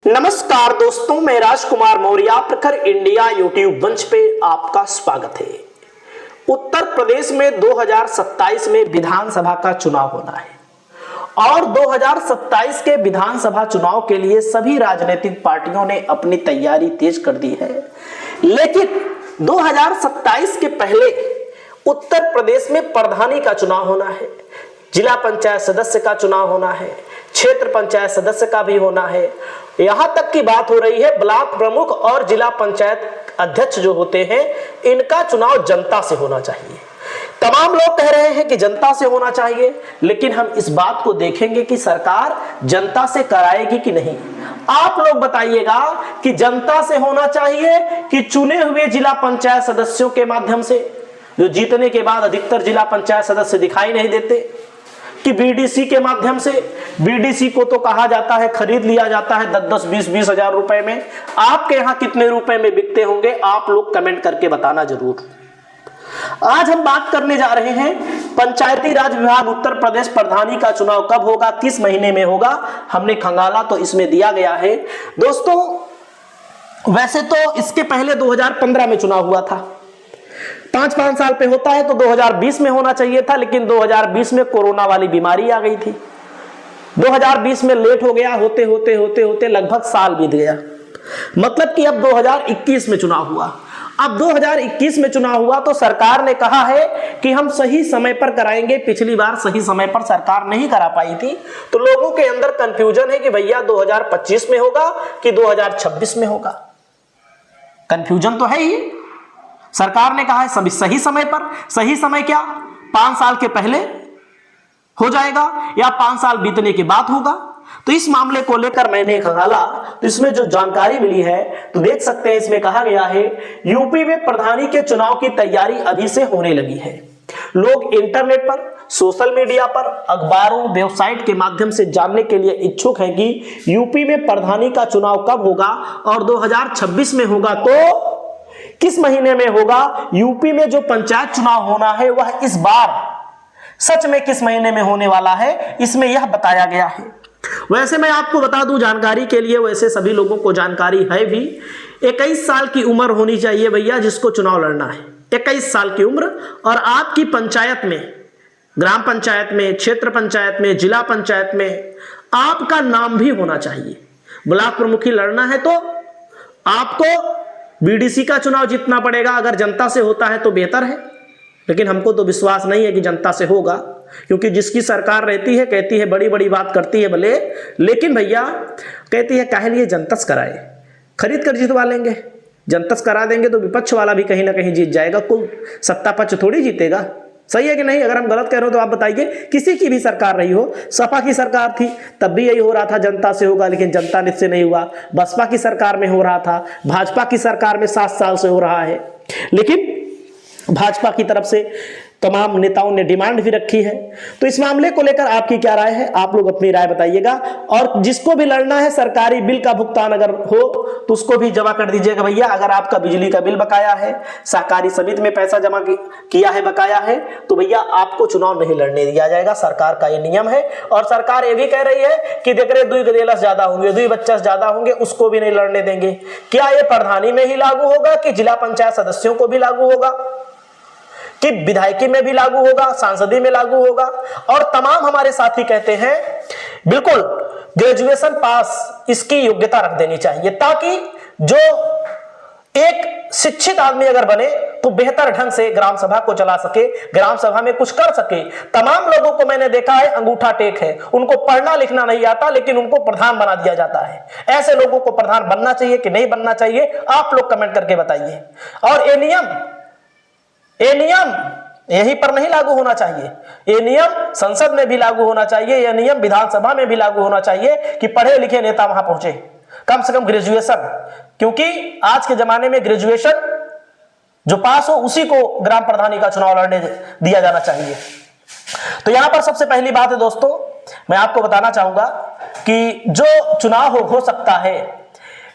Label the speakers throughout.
Speaker 1: नमस्कार दोस्तों, मैं राजकुमार मौर्य प्रखर इंडिया यूट्यूब मंच पे आपका स्वागत है। उत्तर प्रदेश में 2027 में विधानसभा का चुनाव होना है और 2027 के विधानसभा चुनाव के लिए सभी राजनीतिक पार्टियों ने अपनी तैयारी तेज कर दी है। लेकिन 2027 के पहले उत्तर प्रदेश में प्रधानी का चुनाव होना है, जिला पंचायत सदस्य का चुनाव होना है, क्षेत्र पंचायत सदस्य का भी होना है। यहां तक की बात हो रही है ब्लॉक प्रमुख और जिला पंचायत अध्यक्ष जो होते हैं इनका चुनाव जनता से होना चाहिए। तमाम लोग कह रहे हैं कि जनता से होना चाहिए, लेकिन हम इस बात को देखेंगे कि सरकार जनता से कराएगी कि नहीं। आप लोग बताइएगा कि जनता से होना चाहिए कि चुने हुए जिला पंचायत सदस्यों के माध्यम से, जो जीतने के बाद अधिकतर जिला पंचायत सदस्य दिखाई नहीं देते, कि बीडीसी के माध्यम से। बीडीसी को तो कहा जाता है खरीद लिया जाता है 10-10, 20-20 हजार रुपए में। आपके यहां कितने रुपए में बिकते होंगे आप लोग कमेंट करके बताना जरूर। आज हम बात करने जा रहे हैं पंचायती राज विभाग उत्तर प्रदेश प्रधानी का चुनाव कब होगा, किस महीने में होगा। हमने खंगाला तो इसमें दिया गया है। दोस्तों वैसे तो इसके पहले 2015 में चुनाव हुआ था, 5-5 साल पे होता है तो 2020 में होना चाहिए था, लेकिन 2020 में कोरोना वाली बीमारी आ गई थी। 2020 में लेट हो गया, होते होते होते होते लगभग साल बीत गया। मतलब कि अब 2021 में चुनाव हुआ। अब 2021 में चुनाव हुआ तो सरकार ने कहा है कि हम सही समय पर कराएंगे। पिछली बार सही समय पर सरकार नहीं करा पाई थी, तो लोगों के अंदर कंफ्यूजन है कि भैया 2025 में होगा कि 2026 में होगा। कंफ्यूजन तो है ही। सरकार ने कहा है सभी सही समय पर। सही समय क्या 5 साल के पहले हो जाएगा या 5 साल बीतने के बाद होगा। तो इस मामले को लेकर मैंने खंगाला तो इसमें जो जानकारी मिली है तो देख सकते हैं, इसमें कहा गया है यूपी में प्रधानी के चुनाव की तैयारी अभी से होने लगी है। लोग इंटरनेट पर, सोशल मीडिया पर, अखबारों, वेबसाइट के माध्यम से जानने के लिए इच्छुक हैं कि यूपी में प्रधानी का चुनाव कब होगा और 2026 में होगा तो किस महीने में होगा। यूपी में जो पंचायत चुनाव होना है वह इस बार सच में किस महीने में होने वाला है, इसमें यह बताया गया है। वैसे मैं आपको बता दूं जानकारी के लिए, वैसे सभी लोगों को जानकारी है भी, 21 साल की उम्र होनी चाहिए भैया जिसको चुनाव लड़ना है। 21 साल की उम्र, और आपकी पंचायत में, ग्राम पंचायत में, क्षेत्र पंचायत में, जिला पंचायत में आपका नाम भी होना चाहिए। ब्लॉक प्रमुखी लड़ना है तो आपको बीडीसी का चुनाव जीतना पड़ेगा। अगर जनता से होता है तो बेहतर है, लेकिन हमको तो विश्वास नहीं है कि जनता से होगा, क्योंकि जिसकी सरकार रहती है कहती है बड़ी बड़ी बात करती है भले, लेकिन भैया कहती है काहे लिए जनता से कराए, खरीद कर जितवा लेंगे। जनता से करा देंगे तो विपक्ष वाला भी कहीं ना कहीं जीत जाएगा, कोई सत्ता पक्ष थोड़ी जीतेगा। सही है कि नहीं? अगर हम गलत कह रहे हो तो आप बताइए। किसी की भी सरकार रही हो, सपा की सरकार थी तब भी यही हो रहा था जनता से होगा, लेकिन जनता नित से नहीं हुआ। बसपा की सरकार में हो रहा था, भाजपा की सरकार में 7 साल से हो रहा है, लेकिन भाजपा की तरफ से तमाम नेताओं ने डिमांड भी रखी है। तो इस मामले को लेकर आपकी क्या राय है, आप लोग अपनी राय बताइएगा। और जिसको भी लड़ना है सरकारी बिल का भुगतान अगर हो तो उसको भी जमा कर दीजिएगा भैया। अगर आपका बिजली का बिल बकाया है, सहकारी समिति में पैसा जमा किया है, बकाया है, तो भैया आपको चुनाव नहीं लड़ने दिया जाएगा। सरकार का ये नियम है। और सरकार ये भी कह रही है कि देख रहे 2 गदेलस ज्यादा होंगे, 2 बच्चा ज्यादा होंगे, उसको भी नहीं लड़ने देंगे। क्या ये प्रधानी में ही लागू होगा कि जिला पंचायत सदस्यों को भी लागू होगा, कि विधायकी में भी लागू होगा, सांसदी में लागू होगा। और तमाम हमारे साथी कहते हैं बिल्कुल ग्रेजुएशन पास इसकी योग्यता रख देनी चाहिए, ताकि जो एक शिक्षित आदमी अगर बने तो बेहतर ढंग से ग्राम सभा को चला सके, ग्राम सभा में कुछ कर सके। तमाम लोगों को मैंने देखा है अंगूठा टेक है, उनको पढ़ना लिखना नहीं आता, लेकिन उनको प्रधान बना दिया जाता है। ऐसे लोगों को प्रधान बनना चाहिए कि नहीं बनना चाहिए, आप लोग कमेंट करके बताइए। और ये नियम यहीं पर नहीं लागू होना चाहिए, ये नियम संसद में भी लागू होना चाहिए, यह नियम विधानसभा में भी लागू होना चाहिए कि पढ़े लिखे नेता वहां पहुंचे, कम से कम ग्रेजुएशन। क्योंकि आज के जमाने में ग्रेजुएशन जो पास हो उसी को ग्राम प्रधानी का चुनाव लड़ने दिया जाना चाहिए। तो यहां पर सबसे पहली बात है दोस्तों, मैं आपको बताना चाहूंगा कि जो चुनाव हो सकता है,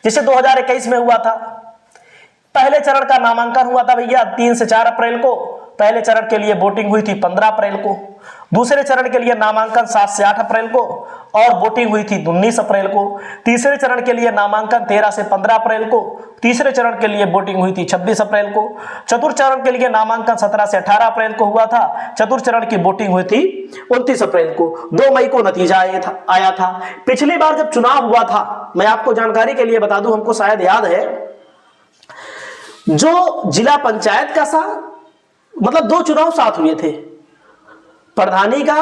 Speaker 1: जिसे 2021 में हुआ था, पहले चरण का नामांकन हुआ था भैया 3 से 4 अप्रैल को, पहले चरण के लिए वोटिंग हुई थी 15 अप्रैल को, दूसरे चरण के लिए नामांकन 7 से 8 अप्रैल को और वोटिंग हुई थी 19 अप्रैल को, तीसरे चरण के लिए नामांकन 13 से 15 अप्रैल को, तीसरे चरण के लिए वोटिंग हुई थी 26 अप्रैल को, चतुर्थ चरण के लिए नामांकन 17 से 18 अप्रैल को हुआ था, चतुर्थ चरण की वोटिंग हुई थी 29 अप्रैल को, 2 मई को नतीजा आया था। पिछली बार जब चुनाव हुआ था, मैं आपको जानकारी के लिए बता दूं, हमको शायद याद है, जो जिला पंचायत का मतलब 2 चुनाव साथ हुए थे, प्रधानी का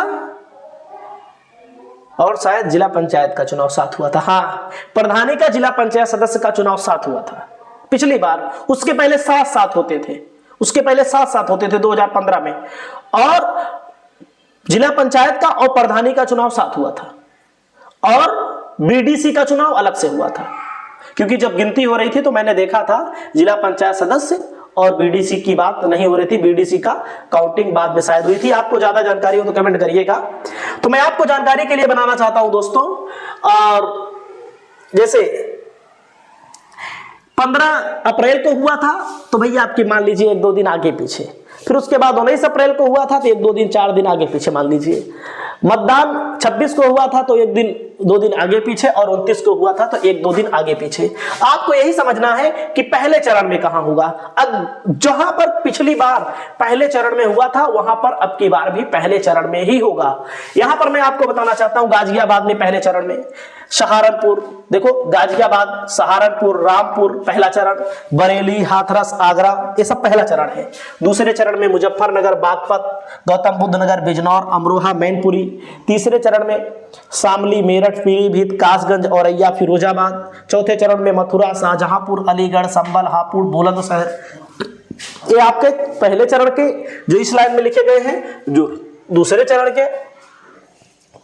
Speaker 1: और शायद जिला पंचायत का चुनाव साथ हुआ था। हाँ, प्रधानी का जिला पंचायत सदस्य का चुनाव साथ हुआ था पिछली बार। उसके पहले 7 साथ होते थे, 2015 में, और जिला पंचायत का और प्रधानी का चुनाव साथ हुआ था, और बीडीसी का चुनाव अलग से हुआ था। क्योंकि जब गिनती हो रही थी तो मैंने देखा था जिला पंचायत सदस्य और बीडीसी की बात नहीं हो रही थी, बीडीसी का काउंटिंग बाद में शायद हुई थी। आपको ज्यादा जानकारी हो तो कमेंट करिएगा। तो मैं आपको जानकारी के लिए बनाना चाहता हूं दोस्तों, और जैसे 15 अप्रैल को हुआ था तो भैया आपकी मान लीजिए 1-2 दिन आगे पीछे, फिर उसके बाद 19 अप्रैल को हुआ था तो 1-2 दिन 4 दिन आगे पीछे मान लीजिए, मतदान 26 को हुआ था तो 1-2 दिन आगे पीछे, और 29 को हुआ था तो 1-2 दिन आगे पीछे। आपको यही समझना है कि पहले चरण में कहां होगा। अब जहां पर पिछली बार पहले चरण में हुआ था वहां पर अब की बार भी पहले चरण में ही होगा। यहां पर मैं आपको बताना चाहता हूं, गाजियाबाद में पहले चरण में, सहारनपुर, देखो गाजियाबाद, सहारनपुर, रामपुर पहला चरण, बरेली, हाथरस, आगरा, ये सब पहला चरण है। दूसरे चरण में मुजफ्फरनगर, बागपत, गौतम बुद्ध नगर, बिजनौर, अमरोहा, मैनपुरी। तीसरे चरण में शामली, मेरठ, पीलीभीत, कासगंज, औरैया, फिरोजाबाद। चौथे चरण में मथुरा, शाहजहांपुर, अलीगढ़, संभल, हापुड़, बुलंदशहर। ये आपके पहले चरण के जो इस लाइन में लिखे गए हैं, जो दूसरे चरण के,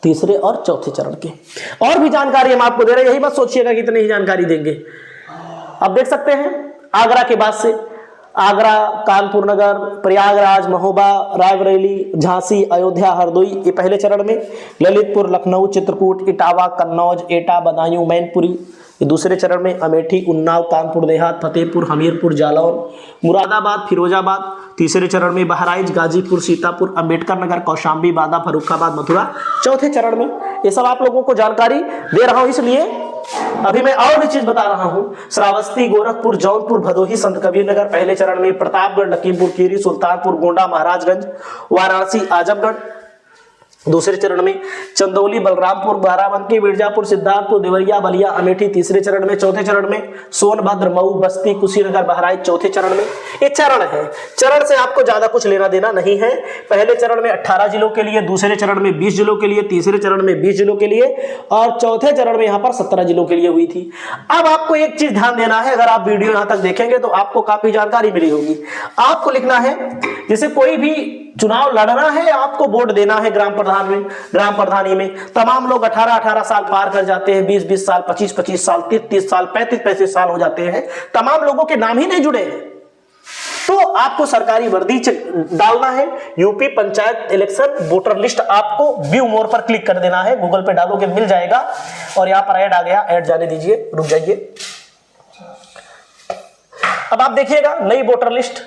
Speaker 1: तीसरे और चौथे चरण के। और भी जानकारी हम आपको दे रहे हैं, यही मत सोचिएगा कि इतनी ही जानकारी देंगे। अब देख सकते हैं आगरा के बाद से आगरा, कानपुर नगर, प्रयागराज, महोबा, रायबरेली, झांसी, अयोध्या, हरदोई, ये पहले चरण में। ललितपुर, लखनऊ, चित्रकूट, इटावा, कन्नौज, एटा, बदायूं, मैनपुरी, ये दूसरे चरण में। अमेठी, उन्नाव, कानपुर देहात, फतेहपुर, हमीरपुर, जालौन, मुरादाबाद, फिरोजाबाद। तीसरे चरण में बहराइच, गाजीपुर, सीतापुर, अंबेडकर नगर, कौशाम्बी, बांदा, फर्रुखाबाद, मथुरा। चौथे चरण में। ये सब आप लोगों को जानकारी दे रहा हूं, इसलिए अभी मैं और भी चीज बता रहा हूं। श्रावस्ती, गोरखपुर, जौनपुर, भदोही, संत कबीर नगर पहले चरण में। प्रतापगढ़, लखीमपुर खीरी, सुल्तानपुर, गोंडा, महाराजगंज, वाराणसी, आजमगढ़ दूसरे चरण में। चंदौली, बलरामपुर, बाराबंकी, मिर्जापुर, सिद्धार्थपुर, देवरिया, बलिया, अमेठी तीसरे चरण में। चौथे चरण में सोनभद्र, मऊ, बस्ती, कुशीनगर, बहराइच चौथे चरण में। ये चरण है, चरण से आपको ज्यादा कुछ लेना देना नहीं है। पहले चरण में 18 जिलों के लिए, दूसरे चरण में 20 जिलों के लिए, तीसरे चरण में 20 जिलों के लिए, और चौथे चरण में यहां पर 17 जिलों के लिए हुई थी। अब आपको एक चीज ध्यान देना है, अगर आप वीडियो यहां तक देखेंगे तो आपको काफी जानकारी मिली होगी। आपको लिखना है, जैसे कोई भी चुनाव लड़ना है, आपको वोट देना है ग्राम प्रधानी में। तमाम लोग 18-18 साल पार कर जाते हैं, 20-20 साल, 25-25 साल, 30-30 साल, 35-35 साल हो जाते हैं। तमाम लोगों के नाम ही नहीं जुड़े हैं। तो आपको सरकारी वर्दी डालना है। UP panchayat election voter list आपको व्यू मोर पर क्लिक कर देना है। गूगल पे डालोगे मिल जाएगा। और यहां पर ऐड आ गया, ऐड जाने दीजिए, रुक जाइए। अब आप देखिएगा नई वोटर लिस्ट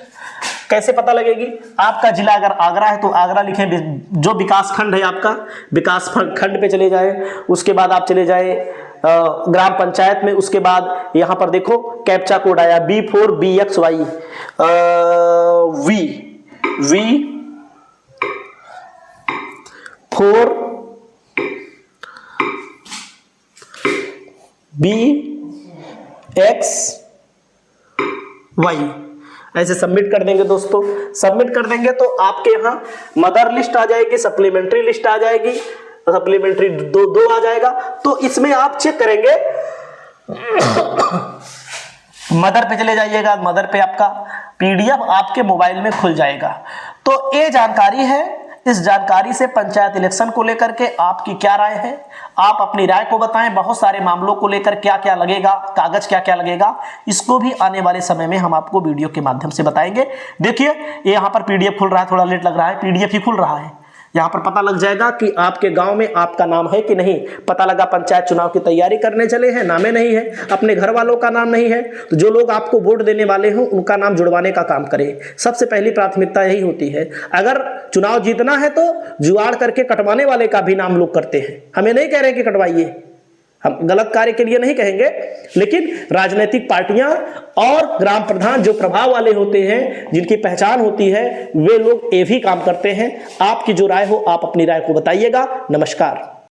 Speaker 1: कैसे पता लगेगी। आपका जिला अगर आगरा है तो आगरा लिखें, जो विकास खंड है आपका विकास खंड पे चले जाए। उसके बाद आप चले जाए ग्राम पंचायत में। उसके बाद यहां पर देखो कैप्चा कोड आया B4BXY V4BXY ऐसे सबमिट कर देंगे दोस्तों। सबमिट कर देंगे तो आपके यहाँ मदर लिस्ट आ जाएगी, सप्लीमेंट्री लिस्ट आ जाएगी, सप्लीमेंट्री दो आ जाएगा। तो इसमें आप चेक करेंगे, मदर पे चले जाइएगा, मदर पे आपका PDF आपके मोबाइल में खुल जाएगा। तो ये जानकारी है। इस जानकारी से पंचायत इलेक्शन को लेकर के आपकी क्या राय है, आप अपनी राय को बताएं। बहुत सारे मामलों को लेकर क्या क्या लगेगा, कागज क्या क्या लगेगा, इसको भी आने वाले समय में हम आपको वीडियो के माध्यम से बताएंगे। देखिए ये यहाँ पर PDF खुल रहा है, थोड़ा लेट लग रहा है, PDF ही खुल रहा है। यहाँ पर पता लग जाएगा कि आपके गांव में आपका नाम है कि नहीं। पता लगा पंचायत चुनाव की तैयारी करने चले हैं, नामे नहीं है, अपने घर वालों का नाम नहीं है, तो जो लोग आपको वोट देने वाले हों उनका नाम जुड़वाने का काम करें। सबसे पहली प्राथमिकता यही होती है। अगर चुनाव जीतना है तो जुगाड़ करके कटवाने वाले का भी नाम लोग करते हैं। हमें नहीं कह रहे कि कटवाइए, हम गलत कार्य के लिए नहीं कहेंगे, लेकिन राजनीतिक पार्टियां और ग्राम प्रधान जो प्रभाव वाले होते हैं, जिनकी पहचान होती है, वे लोग ये भी काम करते हैं। आपकी जो राय हो आप अपनी राय को बताइएगा। नमस्कार।